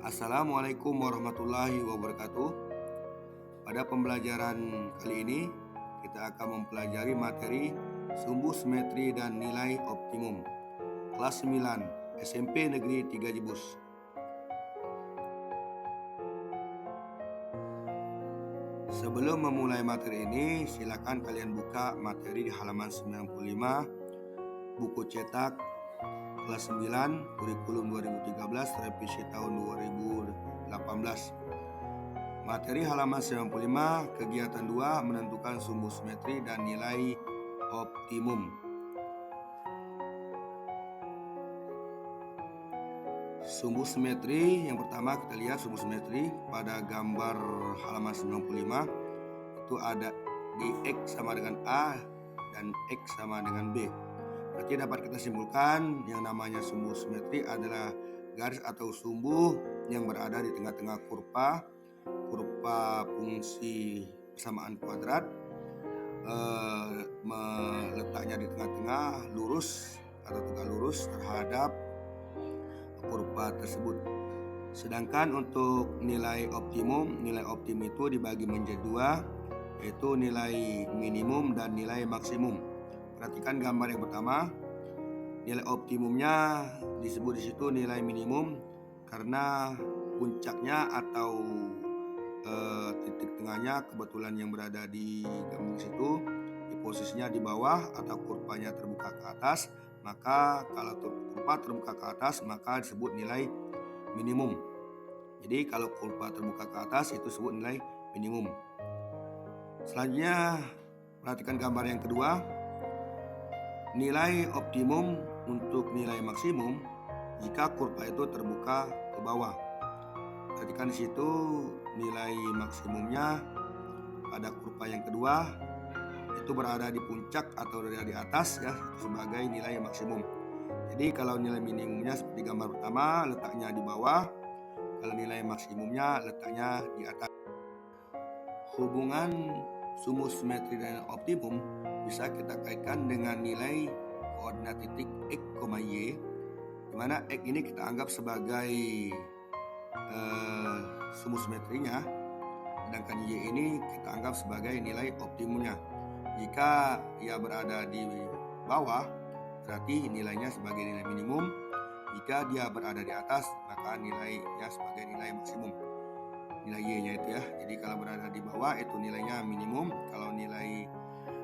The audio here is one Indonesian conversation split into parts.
Assalamualaikum warahmatullahi wabarakatuh. Pada pembelajaran kali ini kita akan mempelajari materi sumbu simetri dan nilai optimum kelas 9 SMP Negeri 3 Jebus. Sebelum memulai materi ini, silakan kalian buka materi di halaman 95 buku cetak kelas 9 kurikulum 2013 revisi tahun 2018. Materi halaman 95 kegiatan 2 menentukan sumbu simetri dan nilai optimum. Sumbu simetri yang pertama kita lihat sumbu simetri pada gambar halaman 95 itu ada di X sama dengan A dan X sama dengan B. Berarti dapat kita simpulkan yang namanya sumbu simetri adalah garis atau sumbu yang berada di tengah-tengah kurva fungsi persamaan kuadrat, meletaknya di tengah-tengah lurus atau tegak lurus terhadap kurva tersebut. Sedangkan untuk nilai optimum itu dibagi menjadi dua, yaitu nilai minimum dan nilai maksimum. Perhatikan gambar yang pertama. Nilai optimumnya disebut di situ nilai minimum karena puncaknya atau titik tengahnya kebetulan yang berada di gambar situ di posisinya di bawah atau kurvanya terbuka ke atas, maka kalau kurva terbuka ke atas maka disebut nilai minimum. Jadi kalau kurva terbuka ke atas itu disebut nilai minimum. Selanjutnya perhatikan gambar yang kedua. Nilai optimum untuk nilai maksimum jika kurva itu terbuka ke bawah. Perhatikan di situ nilai maksimumnya pada kurva yang kedua itu berada di puncak atau berada di atas ya sebagai nilai maksimum. Jadi kalau nilai minimumnya seperti gambar pertama letaknya di bawah, kalau nilai maksimumnya letaknya di atas. Hubungan sumbu simetri dan optimum bisa kita kaitkan dengan nilai koordinat titik X, Y, di mana X ini kita anggap sebagai sumbu simetrinya, sedangkan Y ini kita anggap sebagai nilai optimumnya. Jika ia berada di bawah, berarti nilainya sebagai nilai minimum. Jika dia berada di atas, maka nilainya sebagai nilai maksimum. Nilai Y-nya itu ya. Jadi kalau berada di bawah itu nilainya minimum, kalau nilai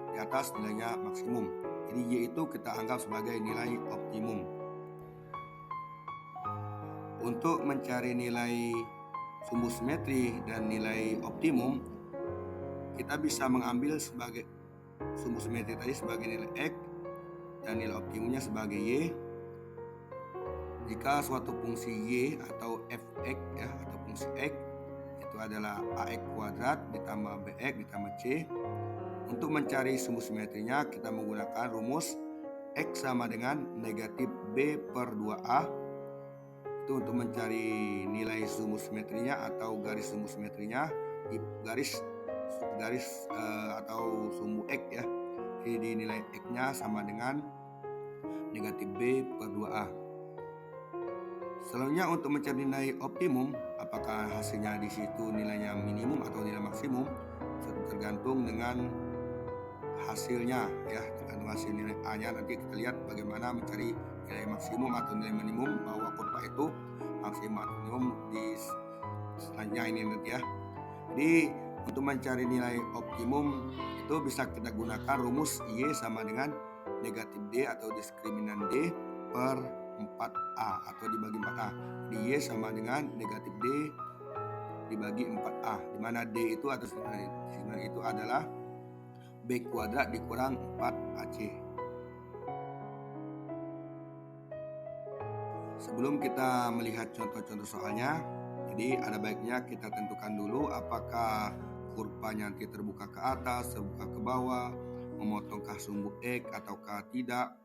di atas nilainya maksimum. Jadi Y itu kita anggap sebagai nilai optimum. Untuk mencari nilai sumbu simetri dan nilai optimum, kita bisa mengambil sebagai sumbu simetri tadi sebagai nilai X dan nilai optimumnya sebagai Y. Jika suatu fungsi Y atau fx ya atau fungsi X itu adalah AX kuadrat ditambah BX ditambah C. Untuk mencari sumbu simetrinya kita menggunakan rumus X sama dengan negatif B per 2A. Itu untuk mencari nilai sumbu simetrinya atau garis sumbu simetrinya di garis atau sumbu X ya. Jadi nilai X-nya sama dengan negatif B per 2A. Selanjutnya untuk mencari nilai optimum, apakah hasilnya di situ nilainya minimum atau nilai maksimum, tergantung dengan hasilnya ya, tergantung hasil nilai A-nya. Nanti kita lihat bagaimana mencari nilai maksimum atau nilai minimum bahwa kurva itu maksimum atau minimum di selanjutnya ini nanti ya. Jadi untuk mencari nilai optimum itu bisa kita gunakan rumus Y sama dengan negatif D atau diskriminan D per 4A atau dibagi 4A. Jadi Y sama dengan negatif D dibagi 4A, di mana D itu atau diskriminan itu adalah B kuadrat dikurang 4AC. Sebelum kita melihat contoh-contoh soalnya, jadi ada baiknya kita tentukan dulu apakah kurvanya nanti terbuka ke atas, terbuka ke bawah, memotongkah sumbu X ataukah tidak.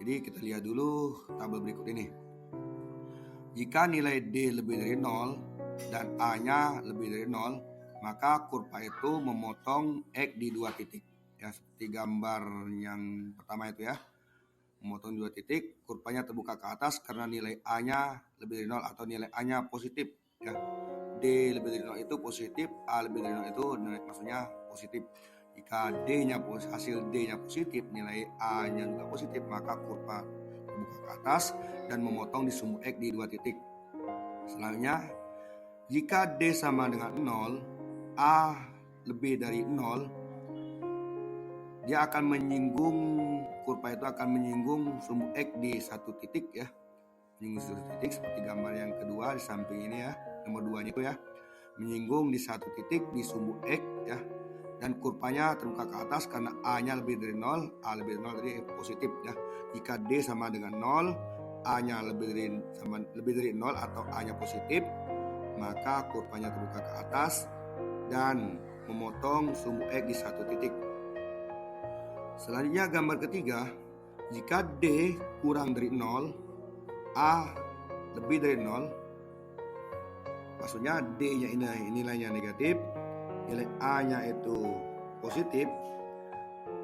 Jadi kita lihat dulu tabel berikut ini. Jika nilai D lebih dari 0 dan A-nya lebih dari 0, maka kurva itu memotong X di dua titik. Ya, seperti gambar yang pertama itu ya. Memotong dua titik, kurvanya terbuka ke atas karena nilai A-nya lebih dari 0 atau nilai A-nya positif. ya. D lebih dari 0 itu positif, A lebih dari 0 itu maksudnya positif. Jika hasil D-nya positif, nilai A-nya juga positif, maka kurva terbuka ke atas dan memotong di sumbu X di 2 titik. Selanjutnya, jika D sama dengan 0, A lebih dari 0, dia akan menyinggung, kurva itu akan menyinggung sumbu X di 1 titik ya. Menyinggung 1 titik seperti gambar yang kedua di samping ini ya, nomor 2 itu ya. Menyinggung di 1 titik di sumbu X ya. Dan kurvanya terbuka ke atas karena A-nya lebih dari 0, A lebih dari 0 jadi positif ya. Jika D sama dengan 0, A-nya lebih dari 0 atau A-nya positif, maka kurvanya terbuka ke atas dan memotong sumbu X di 1 titik. Selanjutnya gambar ketiga, jika D kurang dari 0, A lebih dari 0, maksudnya D-nya nilainya negatif, nilai A-nya itu positif,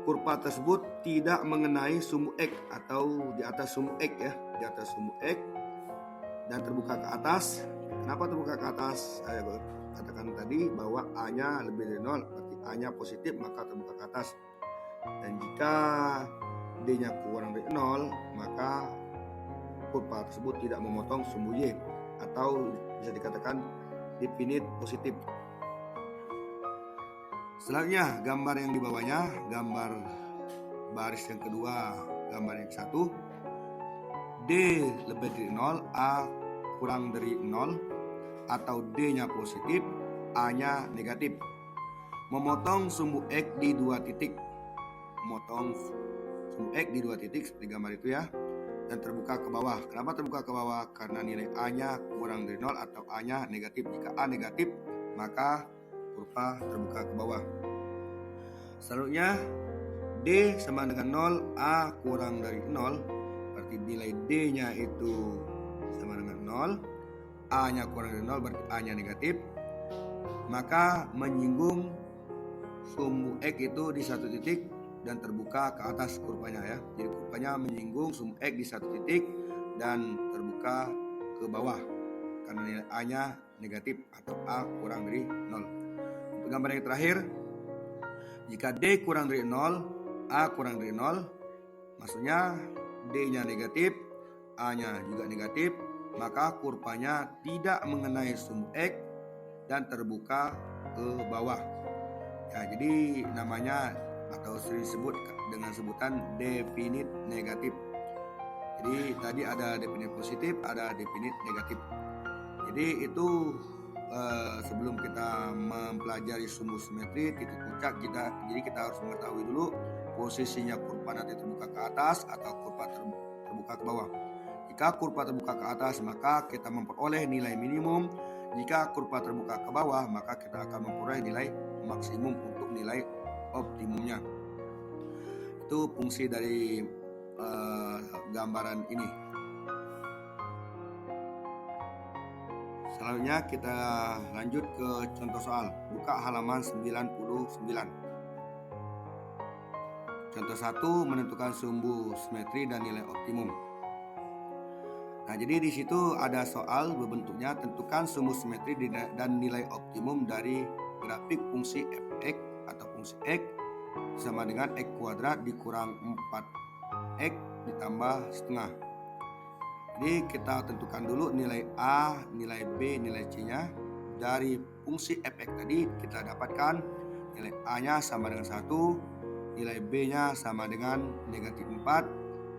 kurva tersebut tidak mengenai sumbu X atau di atas sumbu X ya, di atas sumbu X dan terbuka ke atas. Kenapa terbuka ke atas? Saya katakan tadi bahwa A-nya lebih dari 0, berarti A-nya positif, maka terbuka ke atas. Dan jika D-nya kurang dari 0, maka kurva tersebut tidak memotong sumbu Y atau bisa dikatakan definite positif. Selanjutnya gambar yang di bawahnya, gambar baris yang kedua, gambar yang satu, D lebih dari 0, A kurang dari 0, atau D-nya positif, A-nya negatif. Memotong sumbu X di 2 titik. Memotong sumbu X di 2 titik seperti gambar itu ya. Dan terbuka ke bawah. Kenapa terbuka ke bawah? Karena nilai A-nya kurang dari 0 atau A-nya negatif. Jika A negatif, maka kurva terbuka ke bawah. Selanjutnya D sama dengan 0, A kurang dari 0, berarti nilai D-nya itu sama dengan 0, A-nya kurang dari 0 berarti A-nya negatif, maka menyinggung sumbu X itu di 1 titik dan terbuka ke atas kurvanya ya. Jadi kurvanya menyinggung sumbu X di 1 titik dan terbuka ke bawah karena nilai A-nya negatif atau A kurang dari 0. Untuk gambar yang terakhir, jika D kurang dari 0, A kurang dari 0, maksudnya D-nya negatif, A-nya juga negatif, maka kurvanya tidak mengenai sumbu X dan terbuka ke bawah. Ya, jadi namanya atau sering disebut dengan sebutan definite negatif. Jadi tadi ada definite positif, ada definite negatif. Jadi itu sebelum kita mempelajari sumbu simetri titik puncak, kita harus mengetahui dulu posisinya kurva nanti terbuka ke atas atau kurva terbuka ke bawah. Jika kurva terbuka ke atas, maka kita memperoleh nilai minimum. Jika kurva terbuka ke bawah, maka kita akan memperoleh nilai maksimum untuk nilai optimumnya. Itu fungsi dari gambaran ini. Selanjutnya kita lanjut ke contoh soal. Buka halaman 99. Contoh 1, menentukan sumbu simetri dan nilai optimum. Nah, jadi di situ ada soal berbentuknya tentukan sumbu simetri dan nilai optimum dari grafik fungsi f(x) atau fungsi x sama dengan x kuadrat dikurang 4x ditambah setengah. Jadi kita tentukan dulu nilai A, nilai B, nilai C-nya. Dari fungsi f(x) tadi kita dapatkan nilai A-nya sama dengan 1, nilai B-nya sama dengan negatif 4,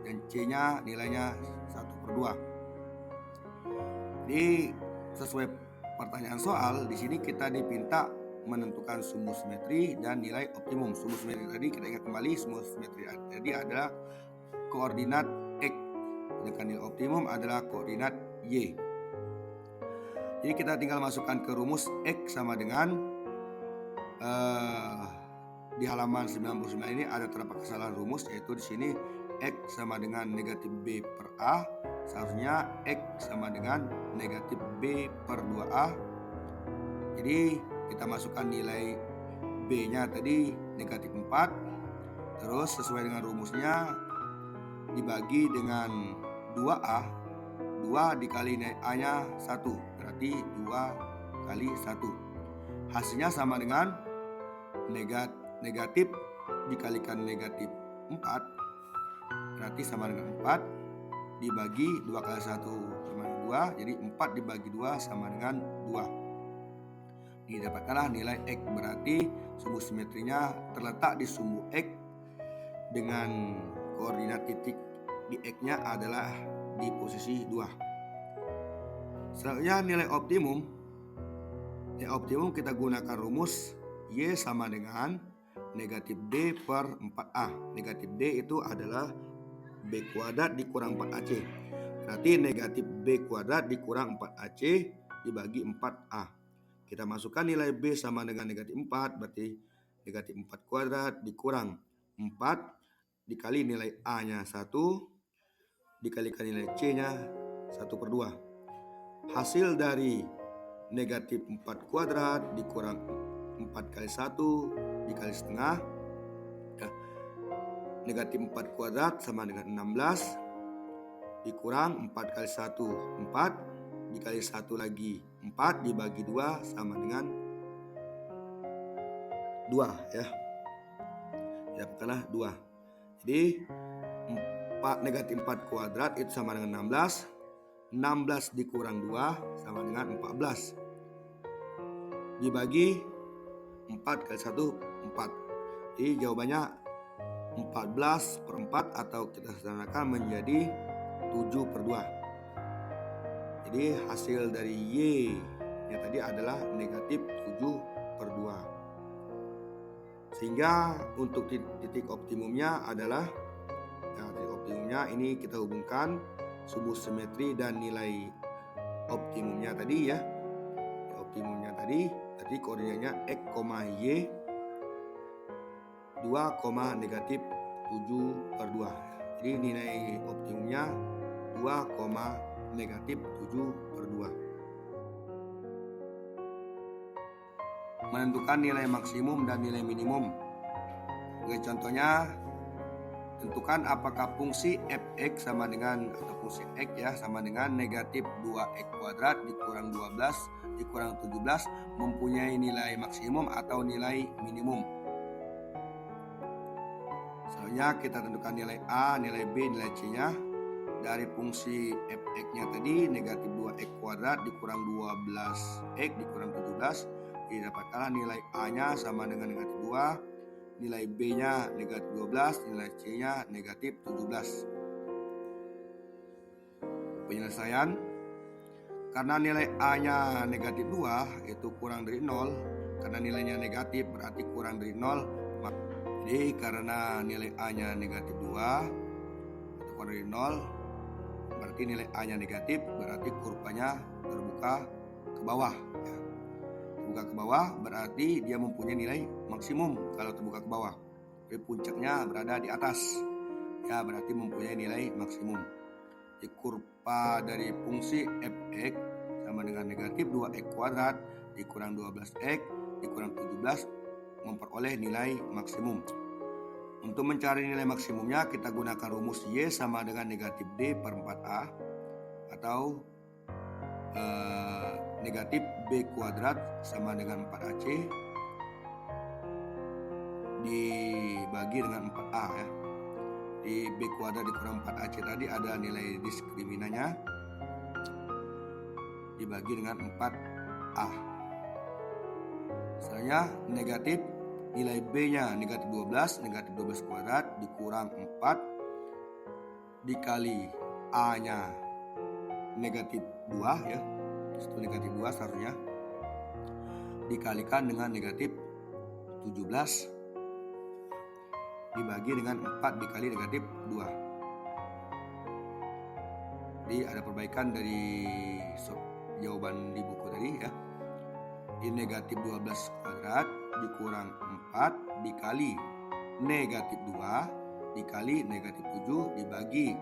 dan C-nya nilainya 1/2. Jadi sesuai pertanyaan soal, di sini kita dipinta menentukan sumbu simetri dan nilai optimum. Sumbu simetri tadi kita ingat kembali, sumbu simetri tadi adalah koordinat X, sedangkan nilai optimum adalah koordinat Y. Jadi kita tinggal masukkan ke rumus X sama dengan di halaman 99 ini ada terdapat kesalahan rumus, yaitu di sini X sama dengan negatif B per A, seharusnya X sama dengan negatif B per 2A. Jadi kita masukkan nilai B-nya tadi negatif 4, terus sesuai dengan rumusnya dibagi dengan 2A, 2 dikali nilai A-nya 1, berarti berarti 2 kali 1. Hasilnya sama dengan negatif dikalikan negatif 4, berarti sama dengan 4 dibagi 2 kali 1 sama dengan 2, jadi 4 dibagi 2 sama dengan 2. Didapatkanlah nilai X, berarti sumbu simetrinya terletak di sumbu X dengan koordinat titik di X-nya adalah di posisi 2. Selanjutnya nilai optimum. Nilai optimum kita gunakan rumus Y sama dengan negatif D per 4A. Negatif D itu adalah B kuadrat dikurang 4AC. Berarti negatif B kuadrat dikurang 4AC dibagi 4A. Kita masukkan nilai B sama dengan negatif 4, berarti negatif 4 kuadrat dikurang 4 dikali nilai A-nya 1 dikalikan nilai C-nya 1/2. Hasil dari negatif 4 kuadrat dikurang 4 kali 1 dikali setengah, ya. Negatif 4 kuadrat sama dengan 16 dikurang 4 kali 1 4 dikali 1 lagi 4 dibagi 2 sama dengan 2, ya. Dapatkanlah 2. Jadi negatif 4 kuadrat itu sama dengan 16. 16 dikurang 2 sama dengan 14. Dibagi 4 kali 1 4. Jadi jawabannya 14/4 atau kita sederhanakan menjadi 7/2. Jadi hasil dari Y yang tadi adalah negatif 7/2. Sehingga untuk titik optimumnya adalah, titik optimumnya ini kita hubungkan sumbu simetri dan nilai optimumnya tadi, ya. Optimumnya tadi koordinatnya X, Y 2, negatif 7/2. Jadi nilai optimumnya 2, negatif 7/2. Menentukan nilai maksimum dan nilai minimum. Sebagai contohnya, tentukan apakah fungsi f(x) sama dengan, atau fungsi x, ya, sama dengan negatif 2x kuadrat dikurang 12 dikurang 17 mempunyai nilai maksimum atau nilai minimum. Selanjutnya kita tentukan nilai A, nilai B, nilai C-nya. Dari fungsi f(x)-nya tadi negatif 2x kuadrat dikurang 12x dikurang 17, didapatkanlah nilai A-nya sama dengan negatif 2, nilai B-nya negatif 12, nilai C-nya negatif 17. Penyelesaian. Karena nilai A-nya negatif 2 itu kurang dari 0, karena nilainya negatif berarti kurang dari 0. Jadi karena nilai A-nya negatif 2 itu kurang dari 0, berarti nilai A-nya negatif, berarti kurvanya terbuka ke bawah, ya. Terbuka ke bawah berarti dia mempunyai nilai maksimum kalau terbuka ke bawah. Jadi puncaknya berada di atas, ya, berarti mempunyai nilai maksimum. Di kurva dari fungsi f(x) sama dengan negatif 2x kuadrat dikurang 12x dikurang 17 memperoleh nilai maksimum. Untuk mencari nilai maksimumnya kita gunakan rumus Y sama dengan negatif D per 4A atau negatif B kuadrat sama dengan 4AC dibagi dengan 4A, ya. Di B kuadrat dikurang 4AC tadi ada nilai diskriminannya dibagi dengan 4A. Selanjutnya negatif nilai B-nya negatif 12 kuadrat dikurang 4 dikali A-nya negatif 2, ya. Itu negatif 2 seharusnya dikalikan dengan negatif 17 dibagi dengan 4 dikali negatif 2. Jadi ada perbaikan dari jawaban di buku tadi, ya. Ini negatif 12 kuadrat dikurang 4 dikali negatif 2 dikali negatif 7 dibagi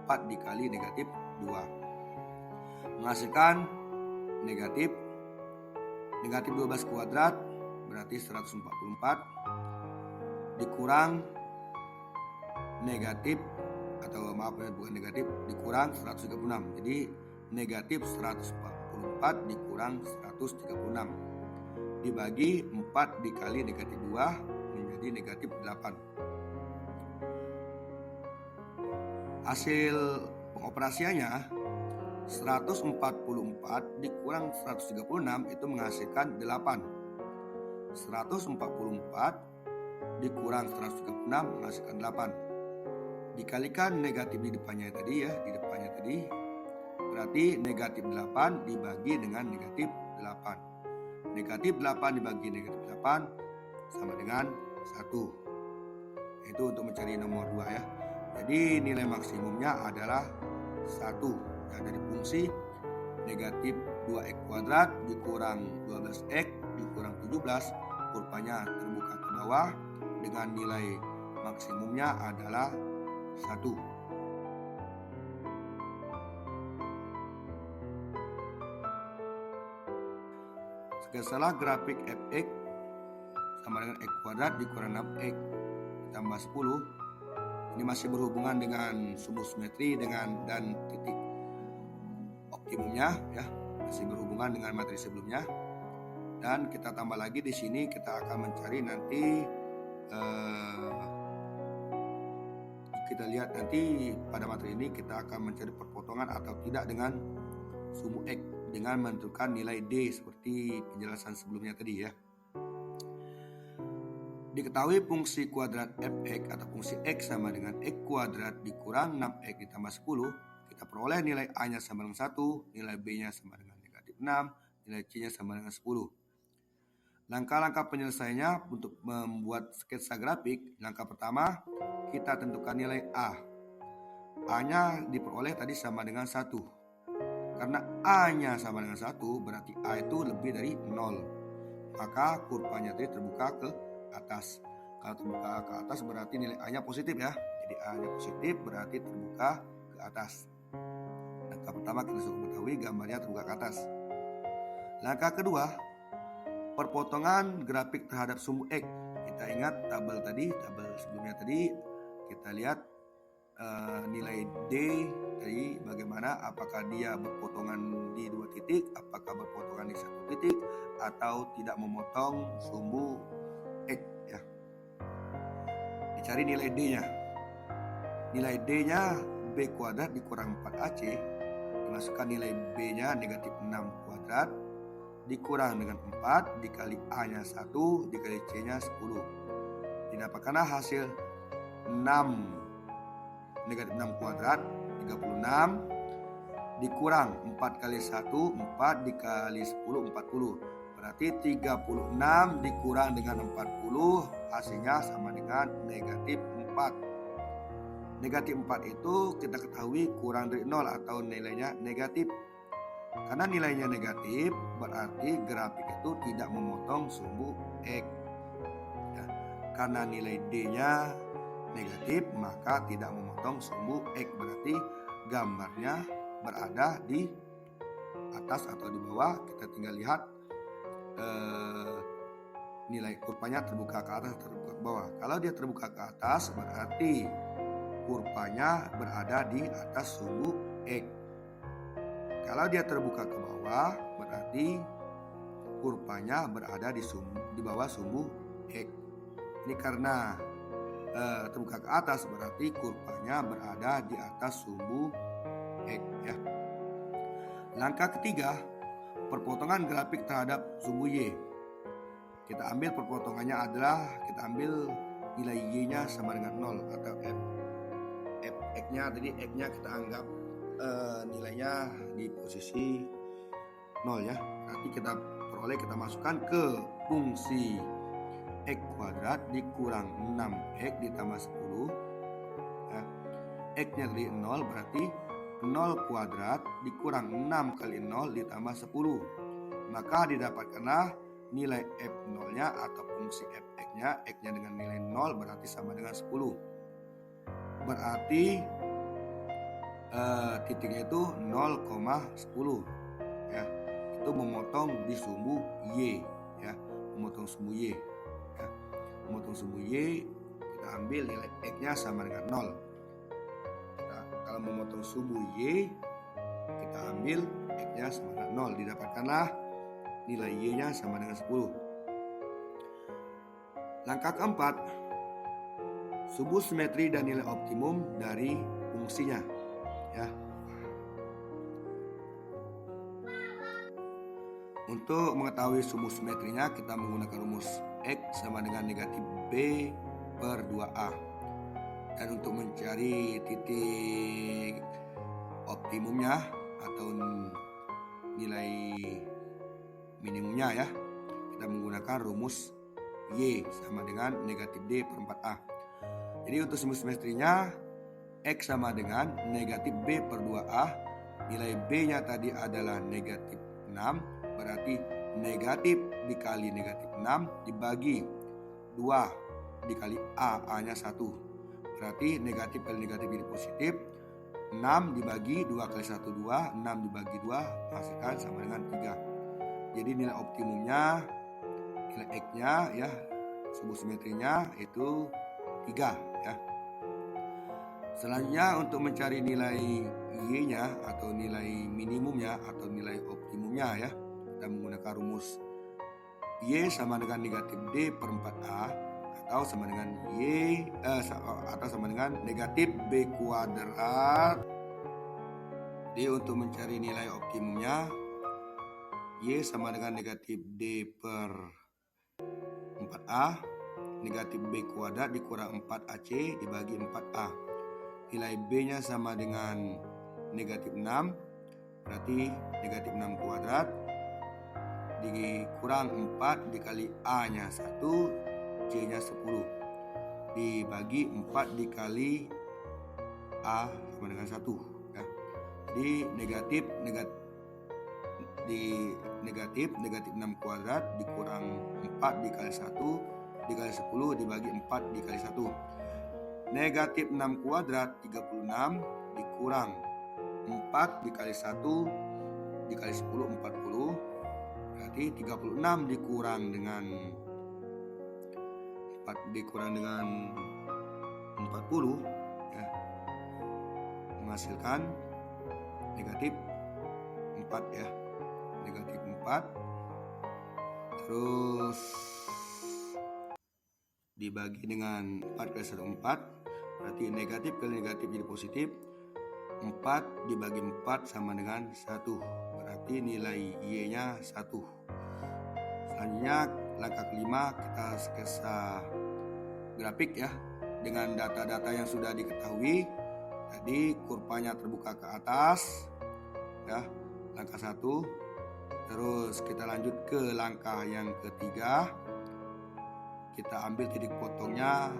4 dikali negatif 2 menghasilkan negatif 12 kuadrat berarti 144 dikurang negatif, atau maaf ya, bukan negatif, dikurang 136, jadi negatif 144 4 dikurang 136 dibagi 4 dikali negatif 2 menjadi negatif 8. Hasil pengoperasiannya 144 dikurang 136 itu menghasilkan 8. 144 dikurang 136 menghasilkan 8. Dikalikan negatif di depannya tadi berarti negatif 8 dibagi dengan negatif 8. Negatif 8 dibagi negatif 8 sama dengan 1. Itu untuk mencari nomor 2 ya. Jadi nilai maksimumnya adalah 1 ya, dari fungsi negatif 2x kuadrat dikurang 12x dikurang 17, kurvanya terbuka ke bawah dengan nilai maksimumnya adalah 1. Setelah grafik fx sama dengan x kuadrat dikurang 6x ditambah 10, ini masih berhubungan dengan sumbu simetri dan titik optimumnya ya, masih berhubungan dengan materi sebelumnya. Dan kita tambah lagi di sini, kita akan mencari nanti kita lihat nanti pada materi ini kita akan mencari perpotongan atau tidak dengan sumbu x dengan menentukan nilai D seperti penjelasan sebelumnya tadi ya. Diketahui fungsi kuadrat fx atau fungsi x sama dengan x kuadrat dikurang 6x ditambah 10, kita peroleh nilai a-nya sama dengan 1, nilai b-nya sama dengan negatif 6, nilai c-nya sama dengan 10. Langkah-langkah penyelesaiannya untuk membuat sketsa grafik. Langkah pertama, kita tentukan nilai a. A-nya diperoleh tadi sama dengan 1. Karena a-nya sama dengan 1, berarti a itu lebih dari 0. Maka kurvanya tadi terbuka ke atas. Kalau terbuka ke atas berarti nilai A-nya positif ya. Jadi A-nya positif berarti terbuka ke atas. Langkah pertama kita sudah mengetahui gambarnya terbuka ke atas. Langkah kedua, perpotongan grafik terhadap sumbu X. Kita ingat tabel sebelumnya tadi, kita lihat nilai D tadi bagaimana, apakah dia berpotongan di 2 titik, apakah berpotongan di 1 titik, atau tidak memotong sumbu X ya. Dicari nilai D-nya. Nilai D-nya B kuadrat dikurang 4AC, dimasukkan nilai B-nya negatif 6 kuadrat dikurang dengan 4 dikali A-nya 1 dikali C-nya 10. Didapatkanlah hasil 6 negatif 6 kuadrat 36 dikurang 4 kali 1 4 dikali 10 40. Berarti 36 dikurang dengan 40 hasilnya sama dengan negatif 4. Negatif 4 itu kita ketahui kurang dari 0 atau nilainya negatif. Karena nilainya negatif berarti grafik itu tidak memotong sumbu X ya. Karena nilai D-nya negatif maka tidak memotong sumbu X, berarti gambarnya berada di atas atau di bawah. Kita tinggal lihat nilai kurvanya terbuka ke atas atau terbuka ke bawah. Kalau dia terbuka ke atas berarti kurvanya berada di atas sumbu X. Kalau dia terbuka ke bawah berarti kurvanya berada di bawah sumbu X. Ini karena terbuka ke atas berarti kurvanya berada di atas sumbu X ya. Langkah ketiga, perpotongan grafik terhadap sumbu Y. Kita ambil perpotongannya adalah kita ambil nilai Y-nya sama dengan 0 atau X-nya. Tadi X-nya kita anggap nilainya di posisi 0 ya. Nanti kita peroleh, kita masukkan ke fungsi X kuadrat dikurang 6X ditambah 10 ya. X-nya tadi 0 berarti 0 kuadrat dikurang 6 kali 0 ditambah 10. Maka didapatkanlah nilai F0-nya atau fungsi Fx-nya. X-nya dengan nilai 0 berarti sama dengan 10. Berarti titiknya itu 0,10 ya. Itu memotong di sumbu Y ya. Memotong sumbu Y ya. Memotong sumbu Y, kita ambil nilai X-nya sama dengan 0. Kalau memotong sumbu Y, kita ambil X-nya sama dengan 0. Didapatkanlah nilai Y-nya sama dengan 10. Langkah keempat, subuh simetri dan nilai optimum dari fungsinya. Ya. Untuk mengetahui subuh simetrinya, kita menggunakan rumus X sama dengan negatif B per 2A. Dan untuk mencari titik optimumnya atau nilai minimumnya ya, kita menggunakan rumus Y sama dengan negatif D per 4A. Jadi untuk subuh simetrinya X sama dengan negatif B per 2A. Nilai B-nya tadi adalah negatif 6. Berarti negatif dikali negatif 6 dibagi 2 dikali A-nya 1. Berarti negatif kali negatif jadi positif. 6 dibagi 2 kali 1 2. 6 dibagi 2 hasilkan sama dengan 3. Jadi nilai optimumnya, nilai X-nya ya, subuh simetrinya itu 3 ya. Selanjutnya untuk mencari nilai Y-nya atau nilai minimumnya atau nilai optimumnya ya, kita menggunakan rumus Y sama dengan negatif D per 4A atau sama dengan atau sama dengan negatif B kuadrat. Jadi untuk mencari nilai optimumnya, Y sama dengan negatif D per 4A, negatif B kuadrat dikurang 4AC dibagi 4A. Nilai B-nya sama dengan negatif 6, berarti negatif 6 kuadrat dikurang 4 dikali A-nya 1, C-nya 10 dibagi 4 dikali A sama dengan 1 ya. Jadi negatif 6 kuadrat dikurang 4 dikali 1 dikali 10 dibagi 4 dikali 1. Negatif 6 kuadrat 36 dikurang 4 dikali 1 dikali 10 40. Berarti 36 dikurang dengan 40 ya, menghasilkan negatif 4 ya. Negatif 4 terus dibagi dengan 4 kali 1 4. Berarti negatif kali negatif jadi positif. 4 dibagi 4 sama dengan 1. Berarti nilai Y-nya 1. Selanjutnya langkah kelima, kita sketsa grafik ya dengan data-data yang sudah diketahui. Tadi kurvanya terbuka ke atas ya, langkah 1. Terus kita lanjut ke langkah yang ketiga. Kita ambil titik potongnya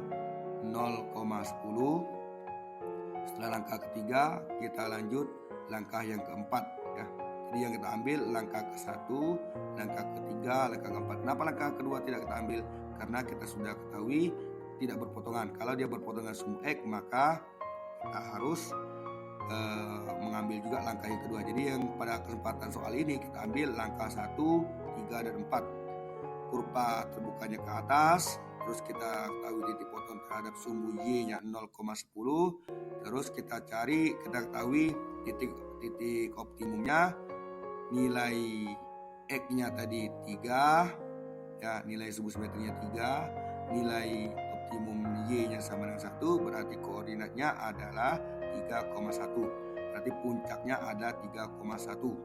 0,10. Setelah langkah ketiga, kita lanjut langkah yang keempat ya. Jadi yang kita ambil langkah ke-1, langkah ketiga, langkah keempat. Kenapa langkah kedua tidak kita ambil? Karena kita sudah ketahui tidak berpotongan. Kalau dia berpotongan sumbu X, maka kita harus mengambil juga langkah yang kedua. Jadi yang pada kesempatan soal ini kita ambil langkah 1, 3, dan 4. Kurva terbukanya ke atas, terus kita ketahui titik potong terhadap sumbu Y-nya 0,10. Terus kita ketahui titik optimumnya, nilai X-nya tadi 3 ya, nilai subuh simetrinya 3, nilai optimum Y-nya sama dengan 1, berarti koordinatnya adalah 3,1. Berarti puncaknya ada 3,1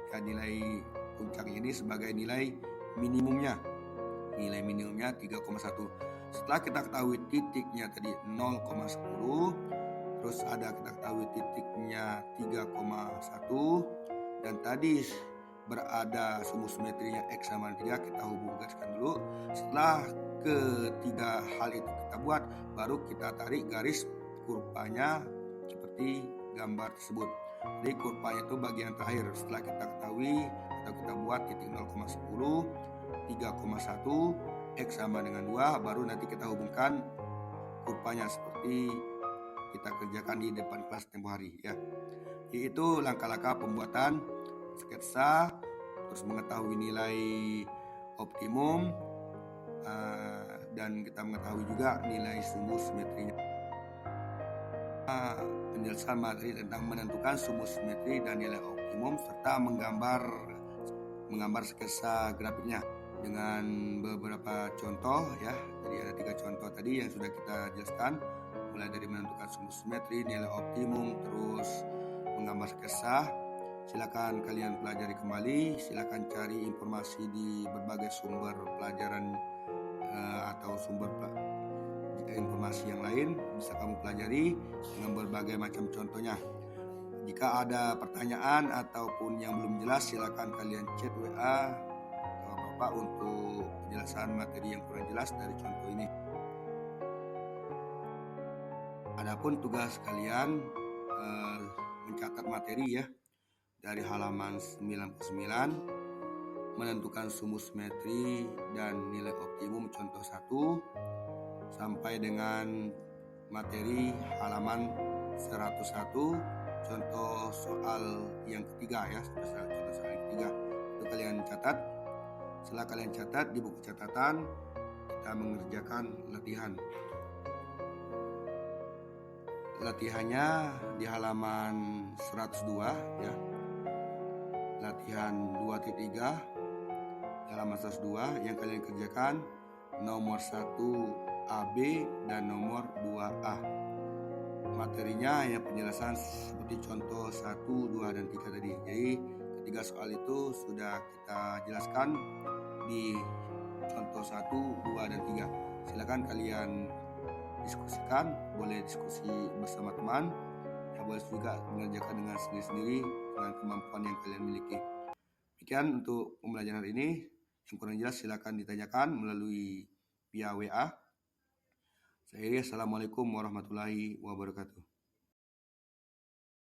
ya. Nilai puncaknya ini sebagai nilai minimumnya. Nilai minimumnya 3,1. Setelah kita ketahui titiknya tadi 0,10, terus kita ketahui titiknya 3,1, dan tadi berada sumbu simetrinya X sama 3, kita hubungkan dulu. Setelah ketiga hal itu kita buat, baru kita tarik garis kurvanya seperti gambar tersebut. Jadi kurvanya itu bagian terakhir. Setelah kita ketahui atau kita buat titik 0,10, 3,1, X sama dengan 2, baru nanti kita hubungkan kurvanya seperti kita kerjakan di depan kelas tempo hari ya. Yaitu langkah-langkah pembuatan sketsa, terus mengetahui nilai optimum, dan kita mengetahui juga nilai sumbu simetrinya. Penjelasan materi tentang menentukan sumbu simetri dan nilai optimum optimum serta menggambar sketsa grafiknya dengan beberapa contoh ya. Jadi ada 3 contoh tadi yang sudah kita jelaskan, mulai dari menentukan sumber simetri, nilai optimum, terus menggambar sketsa. Silakan kalian pelajari kembali, silakan cari informasi di berbagai sumber pelajaran atau sumber informasi yang lain bisa kamu pelajari dengan berbagai macam contohnya. Jika ada pertanyaan ataupun yang belum jelas, silakan kalian chat WA Bapak untuk penjelasan materi yang kurang jelas dari contoh ini. Adapun tugas kalian mencatat materi ya, dari halaman 99, menentukan sumber simetri dan nilai optimum contoh 1 sampai dengan materi halaman 101 contoh soal yang ketiga ya, contoh soal yang ketiga itu kalian catat. Setelah kalian catat di buku catatan, kita mengerjakan latihan. Latihannya di halaman 102 ya. Latihan 2.3 halaman 102 yang kalian kerjakan nomor 1 AB dan nomor 2A. Materinya hanya penjelasan seperti contoh 1, 2, dan 3 tadi. Jadi ketiga soal itu sudah kita jelaskan di contoh 1, 2, dan 3. Silakan kalian diskusikan, boleh diskusi bersama teman, ya boleh juga mengerjakan dengan sendiri-sendiri dengan kemampuan yang kalian miliki. Demikian untuk pembelajaran ini. Yang kurang jelas silakan ditanyakan melalui via WA. Saya Assalamualaikum warahmatullahi wabarakatuh.